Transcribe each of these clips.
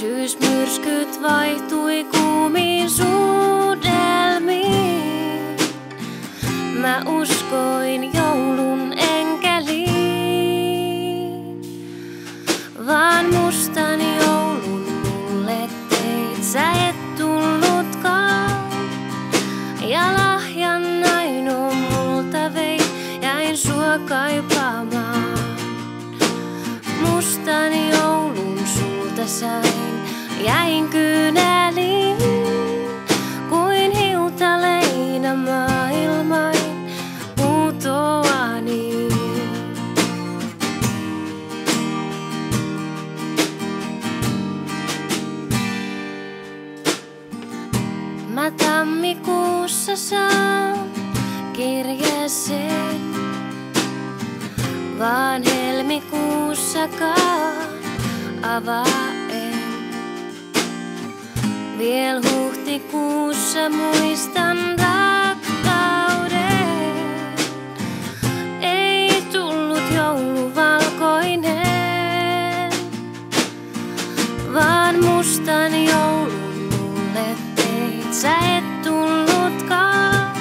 Syysmyrskyt vaihtui kuumiin suudelmiin. Mä uskoin joulun enkeliin. Vaan mustan joulun mulle teit, sä et tullutkaan. Ja lahjan ainoa multa veit, jäin sua kaipaamaan. Mustan joulun sulta sain, jäin kyyneliin. Kuin hiutaleina maailmain putoani. Mä tammikuussa saan kirjeeseen, vaan helmikuussakaan avaa en. Viel huhtikuussa muistan rakkauden. Ei tullut joulu valkoinen, vaan mustan joulun mulle teit, sä et tullutkaan.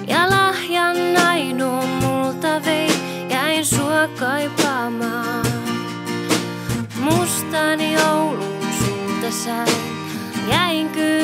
Ja lahjan ainoa multa veit, jäin sua kaipaamaan. Mustan joulun sulta sain, jäin kyyneliin.